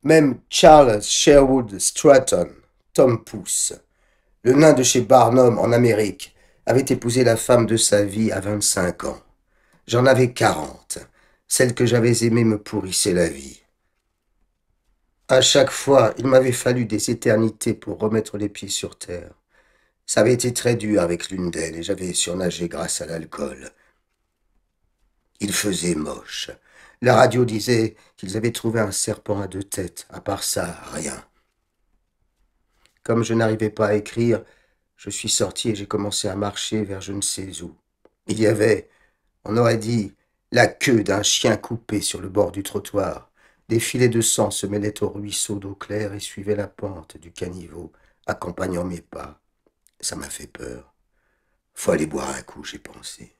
Même Charles Sherwood Stratton, Tom Pouce, le nain de chez Barnum en Amérique, avait épousé la femme de sa vie à 25 ans. J'en avais 40. Celle que j'avais aimée me pourrissait la vie. À chaque fois, il m'avait fallu des éternités pour remettre les pieds sur terre. Ça avait été très dur avec l'une d'elles et j'avais surnagé grâce à l'alcool. Il faisait moche. La radio disait qu'ils avaient trouvé un serpent à 2 têtes. À part ça, rien. Comme je n'arrivais pas à écrire, je suis sorti et j'ai commencé à marcher vers je ne sais où. Il y avait, on aurait dit, la queue d'un chien coupé sur le bord du trottoir. Des filets de sang se mêlaient au ruisseau d'eau claire et suivaient la pente du caniveau, accompagnant mes pas. Ça m'a fait peur. Faut aller boire un coup, j'ai pensé.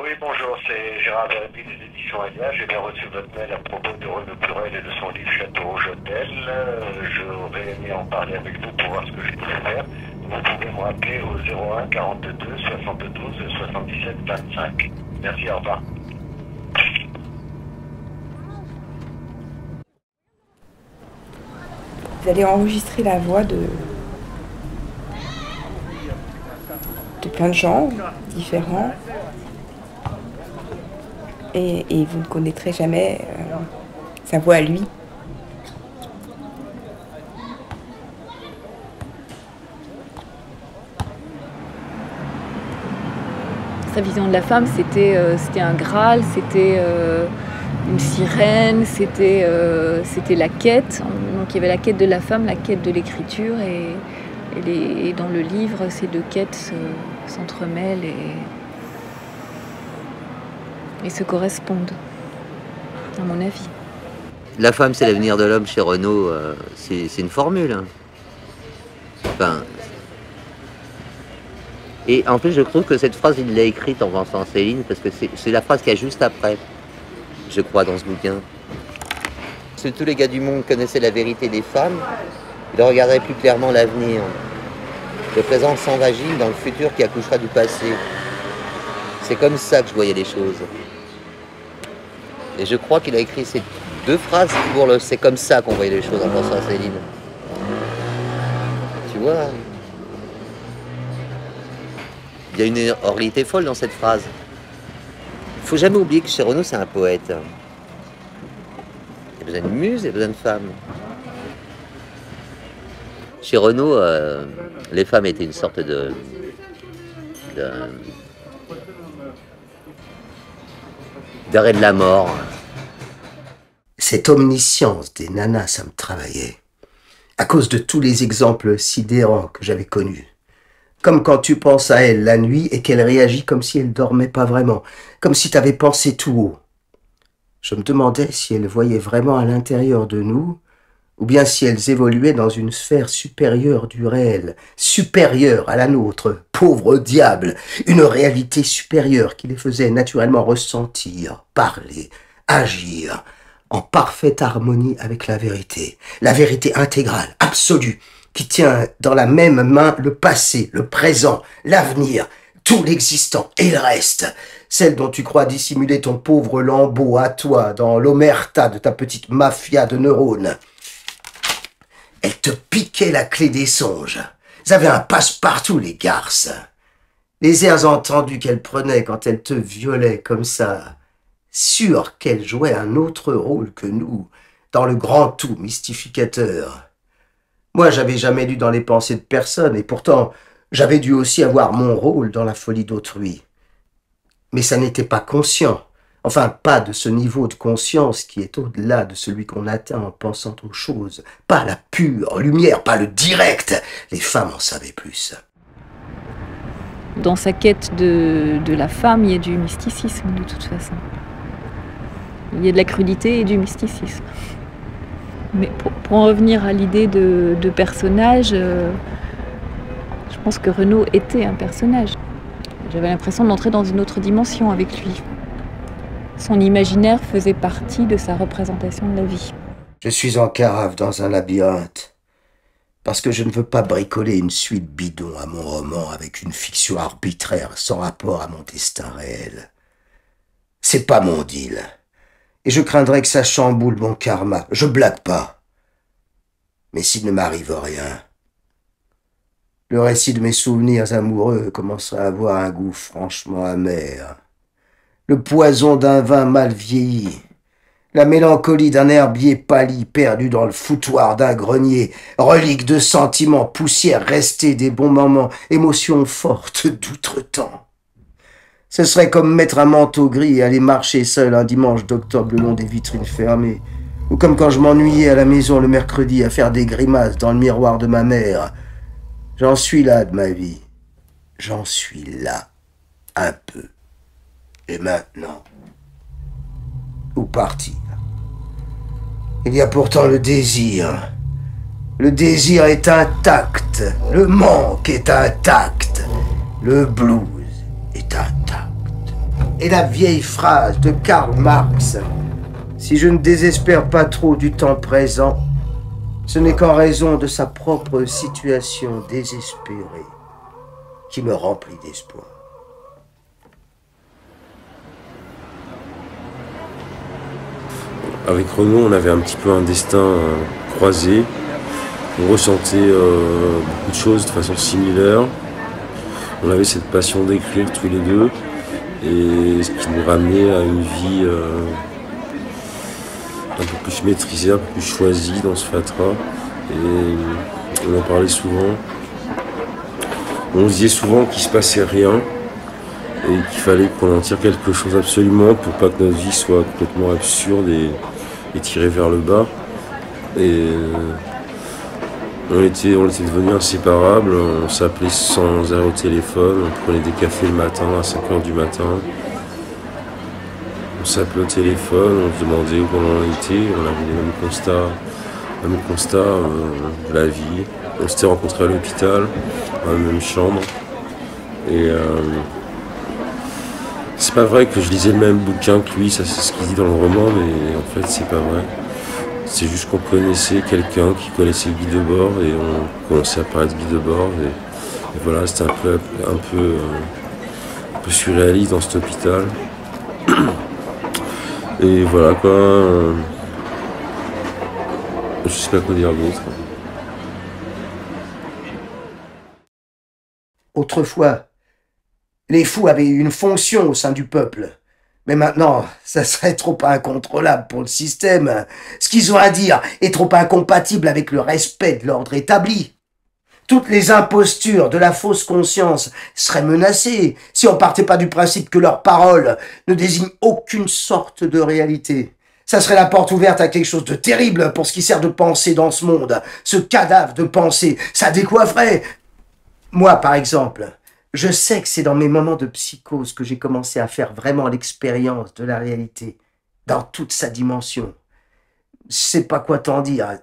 Oui, bonjour, c'est Gérard Verbi des éditions Elia. J'ai bien reçu votre mail à propos de Renaud Burel et de son livre Château Rouge-Hôtel. J'aurais aimé en parler avec vous pour voir ce que je pourrais faire. Vous pouvez me rappeler au 01 42 72 77 25. Merci, au revoir. Vous allez enregistrer la voix de plein de gens différents et vous ne connaîtrez jamais sa voix à lui. Sa vision de la femme, c'était un Graal, c'était une sirène, c'était la quête. Donc il y avait la quête de la femme, la quête de l'écriture, et dans le livre, ces deux quêtes s'entremêlent et se correspondent, à mon avis. La femme, c'est l'avenir de l'homme chez Renaud, c'est une formule. Hein. Enfin, et en plus, je trouve que cette phrase, il l'a écrite en pensant à Céline, parce que c'est la phrase qu'il y a juste après, je crois, dans ce bouquin. Si tous les gars du monde connaissaient la vérité des femmes, ils regarderaient plus clairement l'avenir. Le présent sans vagine dans le futur qui accouchera du passé. C'est comme ça que je voyais les choses. Et je crois qu'il a écrit ces deux phrases pour le « c'est comme ça qu'on voyait les choses » en pensant à Céline. Tu vois, il y a une réalité folle dans cette phrase. Il ne faut jamais oublier que chez Renaud, c'est un poète. Il y a besoin de muse, il y a besoin de femmes. Chez Renaud, les femmes étaient une sorte d'arrêt de la mort. Cette omniscience des nanas, ça me travaillait. À cause de tous les exemples sidérants que j'avais connus. Comme quand tu penses à elle la nuit et qu'elle réagit comme si elle dormait pas vraiment. Comme si t'avais pensé tout haut. Je me demandais si elles voyaient vraiment à l'intérieur de nous, ou bien si elles évoluaient dans une sphère supérieure du réel, supérieure à la nôtre, pauvre diable, une réalité supérieure qui les faisait naturellement ressentir, parler, agir, en parfaite harmonie avec la vérité intégrale, absolue, qui tient dans la même main le passé, le présent, l'avenir, tout l'existant et le reste, celle dont tu crois dissimuler ton pauvre lambeau à toi dans l'omerta de ta petite mafia de neurones. Elle te piquait la clé des songes. Ils avaient un passe-partout, les garces. Les airs entendus qu'elle prenait quand elle te violait comme ça, sûre qu'elle jouait un autre rôle que nous, dans le grand tout mystificateur. Moi, j'avais jamais lu dans les pensées de personne, et pourtant, j'avais dû aussi avoir mon rôle dans la folie d'autrui. Mais ça n'était pas conscient. Enfin, pas de ce niveau de conscience qui est au-delà de celui qu'on atteint en pensant aux choses. Pas la pure lumière, pas le direct. Les femmes en savaient plus. Dans sa quête de la femme, il y a du mysticisme de toute façon. Il y a de la crudité et du mysticisme. Mais pour en revenir à l'idée de personnage, je pense que Renaud était un personnage. J'avais l'impression d'entrer dans une autre dimension avec lui. Son imaginaire faisait partie de sa représentation de la vie. Je suis en carafe dans un labyrinthe. Parce que je ne veux pas bricoler une suite bidon à mon roman avec une fiction arbitraire sans rapport à mon destin réel. C'est pas mon deal. Et je craindrais que ça chamboule mon karma. Je blague pas. Mais s'il ne m'arrive rien, le récit de mes souvenirs amoureux commencerait à avoir un goût franchement amer. Le poison d'un vin mal vieilli. La mélancolie d'un herbier pâli perdu dans le foutoir d'un grenier, relique de sentiments, poussière restée des bons moments, émotions fortes d'outre-temps. Ce serait comme mettre un manteau gris et aller marcher seul un dimanche d'octobre le long des vitrines fermées, ou comme quand je m'ennuyais à la maison le mercredi à faire des grimaces dans le miroir de ma mère. J'en suis là de ma vie. J'en suis là, un peu. Et maintenant, où partir? Il y a pourtant le désir. Le désir est intact. Le manque est intact. Le blues est intact. Et la vieille phrase de Karl Marx, si je ne désespère pas trop du temps présent, ce n'est qu'en raison de sa propre situation désespérée qui me remplit d'espoir. Avec Renaud, on avait un petit peu un destin croisé. On ressentait beaucoup de choses de façon similaire. On avait cette passion d'écrire tous les deux, et ce qui nous ramenait à une vie un peu plus maîtrisée, un peu plus choisie dans ce fatras. Et on en parlait souvent. On disait souvent qu'il se passait rien et qu'il fallait qu'on en tire quelque chose absolument pour pas que notre vie soit complètement absurde et tirée vers le bas. Et on était devenus inséparables, on s'appelait sans arrêt au téléphone, on prenait des cafés le matin à 5h du matin. On s'appelait au téléphone, on se demandait où on en était, on avait les mêmes constats de la vie. On s'était rencontrés à l'hôpital, dans la même chambre. Et c'est pas vrai que je lisais le même bouquin que lui, ça c'est ce qu'il dit dans le roman, mais en fait c'est pas vrai. C'est juste qu'on connaissait quelqu'un qui connaissait Guy Debord et on commençait à parler de Guy Debord. Et voilà, c'était un peu surréaliste dans cet hôpital. Et voilà quoi. Je sais pas quoi dire d'autre. Autrefois, les fous avaient une fonction au sein du peuple. Mais maintenant, ça serait trop incontrôlable pour le système. Ce qu'ils ont à dire est trop incompatible avec le respect de l'ordre établi. Toutes les impostures de la fausse conscience seraient menacées si on partait pas du principe que leurs paroles ne désignent aucune sorte de réalité. Ça serait la porte ouverte à quelque chose de terrible pour ce qui sert de pensée dans ce monde. Ce cadavre de pensée, ça décoifferait. Moi, par exemple, je sais que c'est dans mes moments de psychose que j'ai commencé à faire vraiment l'expérience de la réalité, dans toute sa dimension. Je sais pas quoi t'en dire,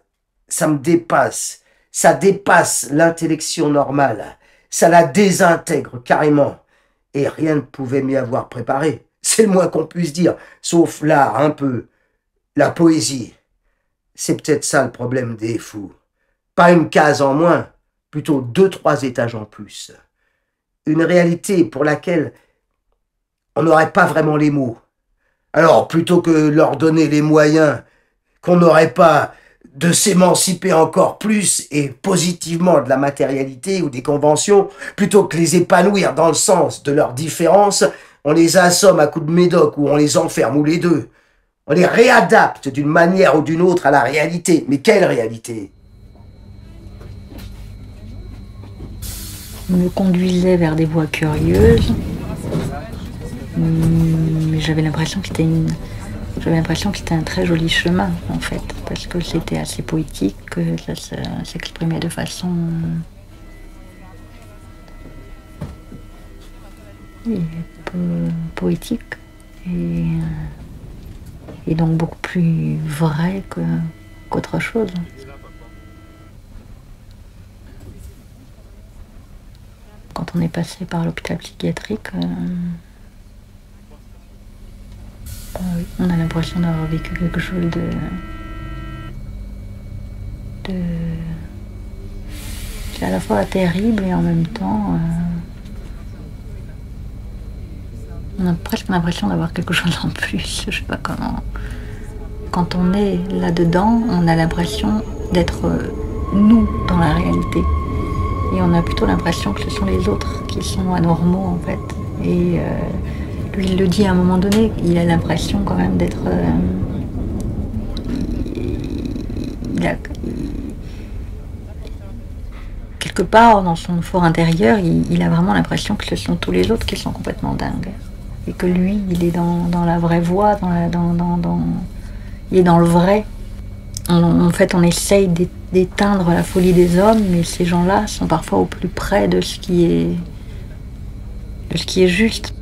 ça me dépasse, ça dépasse l'intellection normale, ça la désintègre carrément, et rien ne pouvait m'y avoir préparé, c'est le moins qu'on puisse dire, sauf l'art un peu, la poésie. C'est peut-être ça le problème des fous, pas une case en moins, plutôt 2-3 étages en plus. Une réalité pour laquelle on n'aurait pas vraiment les mots. Alors, plutôt que leur donner les moyens qu'on n'aurait pas de s'émanciper encore plus et positivement de la matérialité ou des conventions, plutôt que les épanouir dans le sens de leurs différences, on les assomme à coups de médoc ou on les enferme ou les deux. On les réadapte d'une manière ou d'une autre à la réalité. Mais quelle réalité ? Me conduisait vers des voies curieuses, mais j'avais l'impression que c'était un très joli chemin en fait, parce que c'était assez poétique, que ça s'exprimait de façon poétique et donc beaucoup plus vrai qu'autre chose. Quand on est passé par l'hôpital psychiatrique, oui, on a l'impression d'avoir vécu quelque chose c'est à la fois terrible et en même temps, on a presque l'impression d'avoir quelque chose en plus, je sais pas comment. Quand on est là-dedans, on a l'impression d'être nous dans la réalité. Et on a plutôt l'impression que ce sont les autres qui sont anormaux en fait. Et lui, il le dit à un moment donné, il a l'impression quand même d'être... quelque part dans son fort intérieur, il a vraiment l'impression que ce sont tous les autres qui sont complètement dingues. Et que lui, il est dans la vraie voie, il est dans le vrai. En fait, on essaye d'éteindre la folie des hommes, mais ces gens-là sont parfois au plus près de ce qui est juste.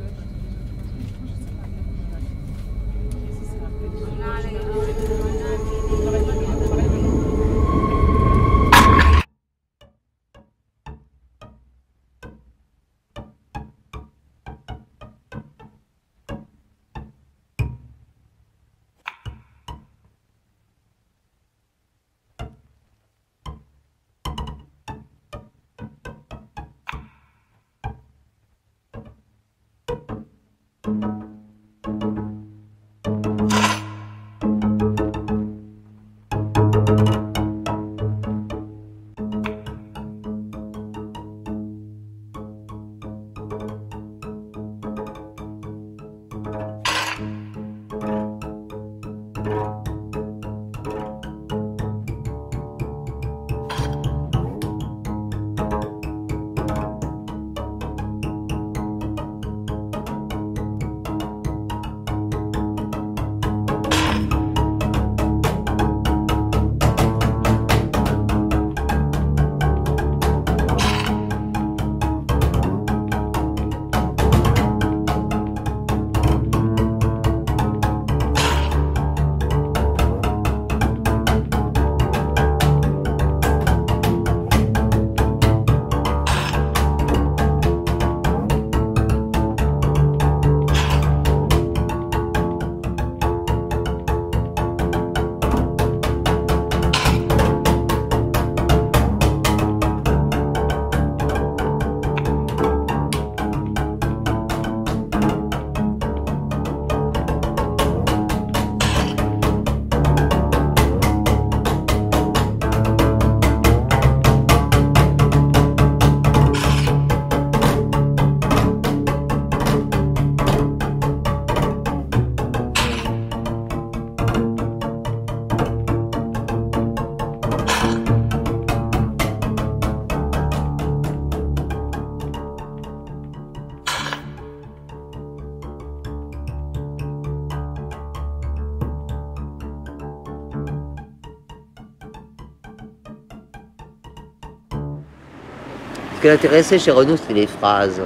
Ce qui l'intéressait chez Renaud, c'était les phrases.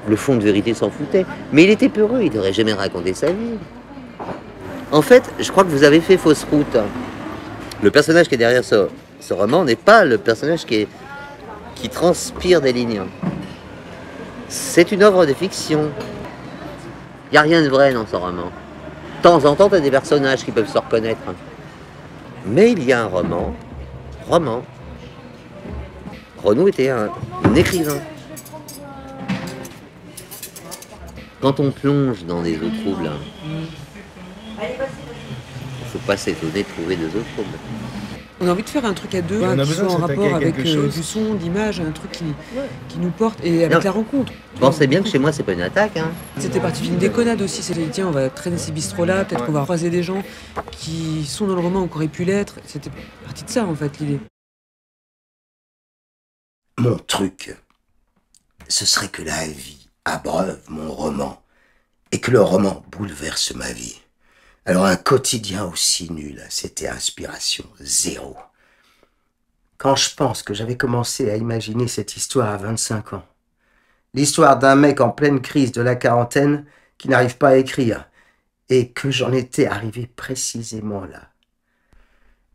Le fond de vérité s'en foutait. Mais il était peureux, il n'aurait jamais raconté sa vie. En fait, je crois que vous avez fait fausse route. Le personnage qui est derrière ce roman n'est pas le personnage qui transpire des lignes. C'est une œuvre de fiction. Il n'y a rien de vrai dans ce roman. De temps en temps, tu as des personnages qui peuvent se reconnaître. Mais il y a un roman. Renaud était un écrivain. Quand on plonge dans des eaux troubles, il ne faut pas s'étonner de trouver des eaux troubles. On a envie de faire un truc à deux, qui soit en rapport avec du son, d'image, un truc qui nous porte, et avec la rencontre. Pensez bien que chez moi, c'est pas une attaque. Hein. C'était parti d'une déconnade aussi. C'était, tiens, on va traîner ces bistrots-là, peut-être qu'on va croiser des gens qui sont dans le roman ou qui auraient pu l'être. C'était parti de ça, en fait, l'idée. Mon truc, ce serait que la vie abreuve mon roman et que le roman bouleverse ma vie. Alors un quotidien aussi nul, c'était inspiration zéro. Quand je pense que j'avais commencé à imaginer cette histoire à 25 ans, l'histoire d'un mec en pleine crise de la quarantaine qui n'arrive pas à écrire, et que j'en étais arrivé précisément là.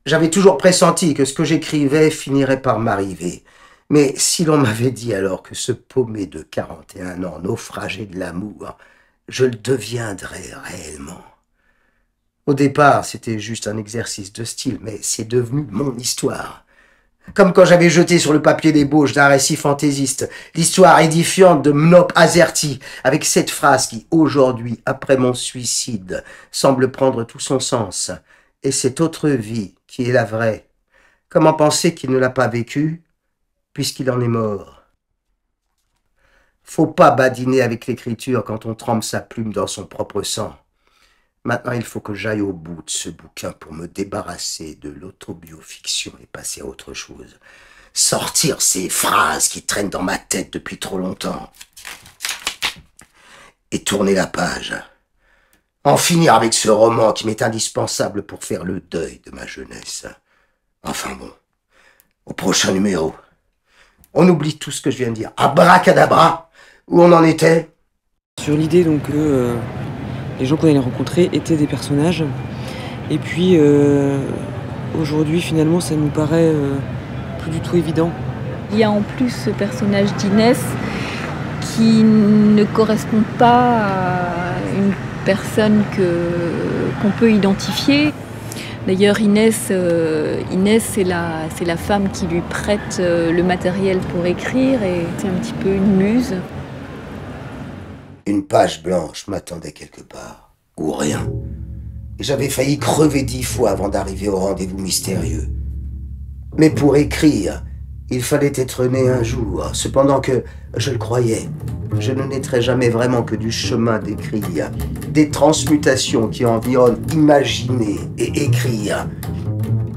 J'avais toujours pressenti que ce que j'écrivais finirait par m'arriver. Mais si l'on m'avait dit alors que ce paumé de 41 ans, naufragé de l'amour, je le deviendrais réellement. Au départ, c'était juste un exercice de style, mais c'est devenu mon histoire. Comme quand j'avais jeté sur le papier d'ébauche d'un récit fantaisiste l'histoire édifiante de Mnop Azerty, avec cette phrase qui, aujourd'hui, après mon suicide, semble prendre tout son sens. Et cette autre vie qui est la vraie. Comment penser qu'il ne l'a pas vécue, puisqu'il en est mort? Faut pas badiner avec l'écriture quand on trempe sa plume dans son propre sang. Maintenant, il faut que j'aille au bout de ce bouquin pour me débarrasser de l'autobiofiction et passer à autre chose. Sortir ces phrases qui traînent dans ma tête depuis trop longtemps. Et tourner la page. En finir avec ce roman qui m'est indispensable pour faire le deuil de ma jeunesse. Enfin bon, au prochain numéro. On oublie tout ce que je viens de dire. Abracadabra, où on en était? Sur l'idée donc que les gens qu'on allait rencontrer étaient des personnages. Et puis aujourd'hui finalement ça nous paraît plus du tout évident. Il y a en plus ce personnage d'Inès qui ne correspond pas à une personne qu'on peut identifier. D'ailleurs, Inès, c'est la femme qui lui prête le matériel pour écrire et c'est un petit peu une muse. Une page blanche m'attendait quelque part, ou rien. Et j'avais failli crever 10 fois avant d'arriver au rendez-vous mystérieux. Mais pour écrire, il fallait être né un jour, cependant que, je le croyais, je ne naîtrais jamais vraiment que du chemin d'écrire, des transmutations qui environnent imaginer et écrire.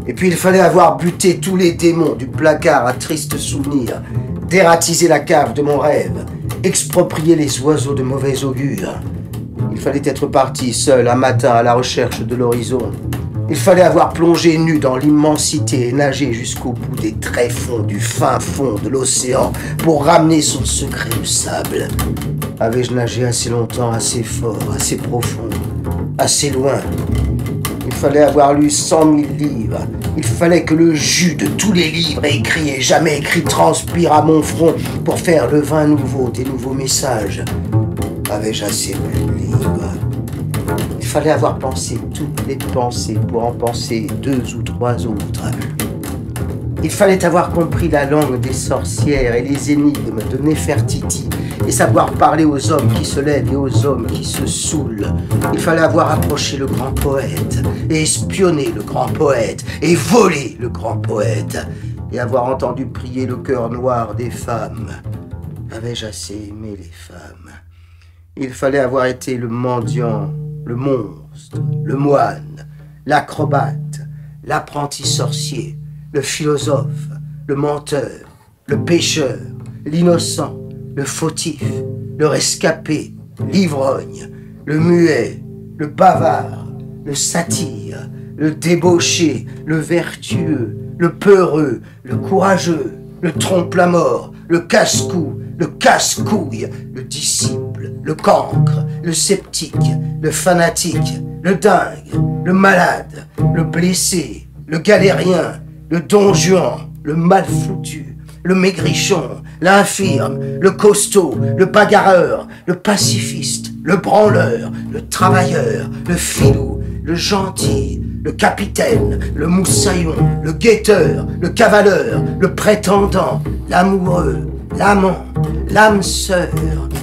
Et puis il fallait avoir buté tous les démons du placard à tristes souvenirs, dératiser la cave de mon rêve, exproprier les oiseaux de mauvais augure. Il fallait être parti seul un matin à la recherche de l'horizon. Il fallait avoir plongé nu dans l'immensité et nager jusqu'au bout des tréfonds du fin fond de l'océan pour ramener son secret au sable. Avais-je nagé assez longtemps, assez fort, assez profond, assez loin? Il fallait avoir lu 100 000 livres. Il fallait que le jus de tous les livres écrits et jamais écrits transpire à mon front pour faire le vin nouveau des nouveaux messages. Avais-je assez lu de livres? Il fallait avoir pensé toutes les pensées pour en penser 2 ou 3 autres. Il fallait avoir compris la langue des sorcières et les énigmes de Néfertiti et savoir parler aux hommes qui se lèvent et aux hommes qui se saoulent. Il fallait avoir approché le grand poète et espionné le grand poète et volé le grand poète et avoir entendu prier le cœur noir des femmes. Avais-je assez aimé les femmes? Il fallait avoir été le mendiant, le monstre, le moine, l'acrobate, l'apprenti sorcier, le philosophe, le menteur, le pécheur, l'innocent, le fautif, le rescapé, l'ivrogne, le muet, le bavard, le satire, le débauché, le vertueux, le peureux, le courageux, le trompe-la-mort, le casse-cou, le casse-couille, le disciple, le cancre, le sceptique, le fanatique, le dingue, le malade, le blessé, le galérien, le don Juan, le mal foutu, le maigrichon, l'infirme, le costaud, le bagarreur, le pacifiste, le branleur, le travailleur, le filou, le gentil, le capitaine, le moussaillon, le guetteur, le cavaleur, le prétendant, l'amoureux, l'amant, l'âme sœur,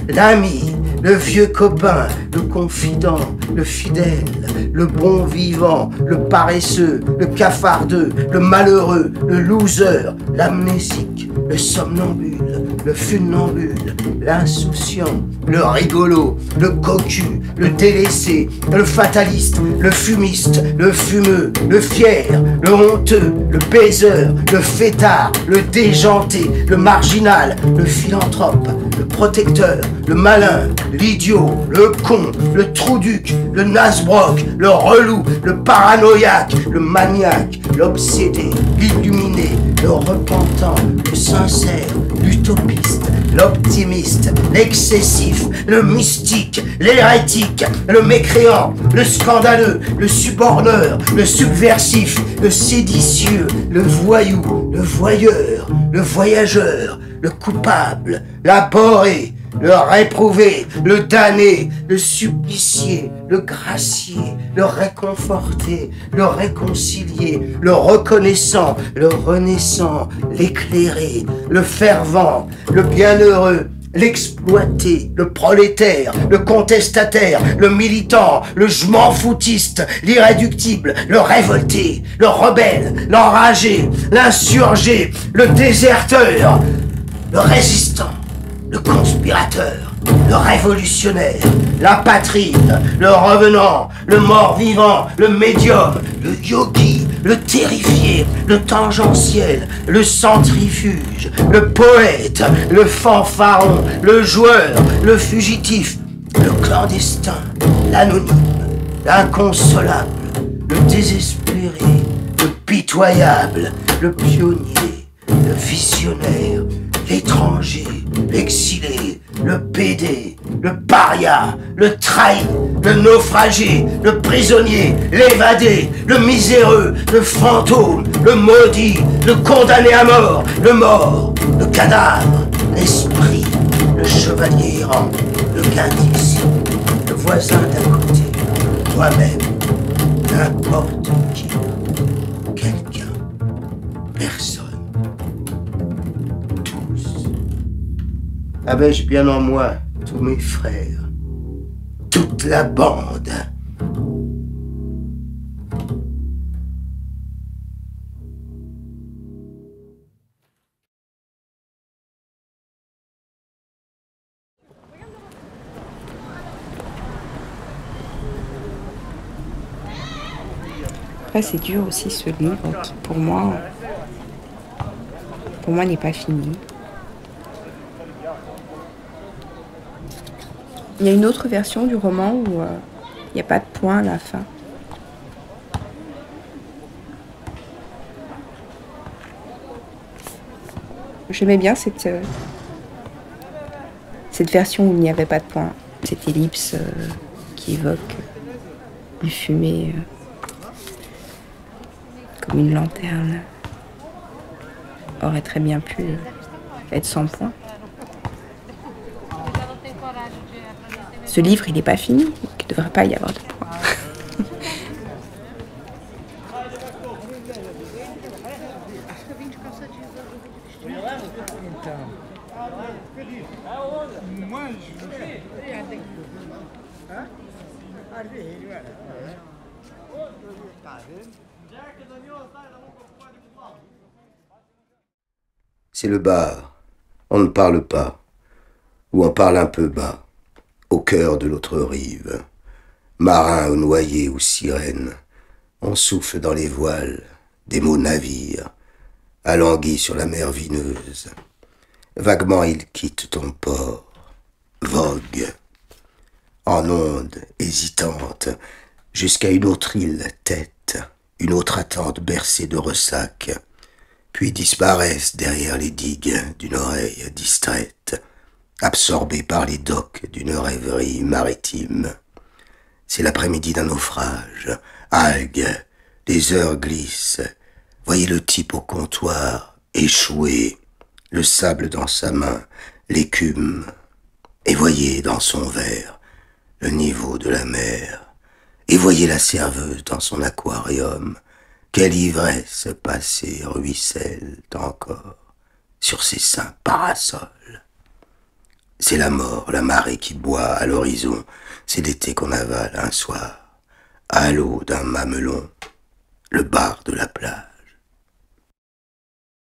l'ami, le vieux copain, le confident, le fidèle, le bon vivant, le paresseux, le cafardeux, le malheureux, le loser, l'amnésique, le somnambule, le funambule, l'insouciant, le rigolo, le cocu, le délaissé, le fataliste, le fumiste, le fumeux, le fier, le honteux, le baiseur, le fêtard, le déjanté, le marginal, le philanthrope, le protecteur, le malin, l'idiot, le con, le trouduc, le nasbrock, le relou, le paranoïaque, le maniaque, l'obsédé, l'illuminé, le repentant, le sincère, l'utopiste, l'optimiste, l'excessif, le mystique, l'hérétique, le mécréant, le scandaleux, le suborneur, le subversif, le séditieux, le voyou, le voyeur, le voyageur, le coupable, l'abhorré, le réprouvé, le damné, le supplicié, le gracié, le réconforté, le réconcilié, le reconnaissant, le renaissant, l'éclairé, le fervent, le bienheureux, l'exploité, le prolétaire, le contestataire, le militant, le je m'en foutiste, l'irréductible, le révolté, le rebelle, l'enragé, l'insurgé, le déserteur, le résistant, le conspirateur, le révolutionnaire, l'apatride, le revenant, le mort-vivant, le médium, le yogi, le terrifié, le tangentiel, le centrifuge, le poète, le fanfaron, le joueur, le fugitif, le clandestin, l'anonyme, l'inconsolable, le désespéré, le pitoyable, le pionnier, le visionnaire, l'étranger, l'exilé, le pédé, le paria, le trahi, le naufragé, le prisonnier, l'évadé, le miséreux, le fantôme, le maudit, le condamné à mort, le mort, le cadavre, l'esprit, le chevalier errant, le guindix, le voisin d'à côté, toi-même, n'importe qui, quelqu'un, personne. Avais-je bien en moi tous mes frères, toute la bande. Après, c'est dur aussi ce livre qui, pour moi n'est pas fini. Il y a une autre version du roman où il n'y a pas de point à la fin. J'aimais bien cette version où il n'y avait pas de point. Cette ellipse qui évoque une fumée comme une lanterne aurait très bien pu être sans point. Ce livre, il n'est pas fini, donc il ne devrait pas y avoir de point. C'est le bar. On ne parle pas. Ou on parle un peu bas. Au cœur de l'autre rive, marin ou noyé ou sirène, on souffle dans les voiles des mots navires, alanguis sur la mer vineuse. Vaguement il quitte ton port, vogue, en ondes hésitantes, jusqu'à une autre île tête, une autre attente bercée de ressac, puis disparaissent derrière les digues d'une oreille distraite, absorbé par les docks d'une rêverie maritime. C'est l'après-midi d'un naufrage, algues, les heures glissent. Voyez le type au comptoir, échoué, le sable dans sa main, l'écume. Et voyez dans son verre le niveau de la mer. Et voyez la serveuse dans son aquarium. Quelle ivresse passée ruisselle encore sur ses seins parasols. C'est la mort, la marée qui boit à l'horizon. C'est l'été qu'on avale un soir, à l'eau d'un mamelon, le bar de la plage.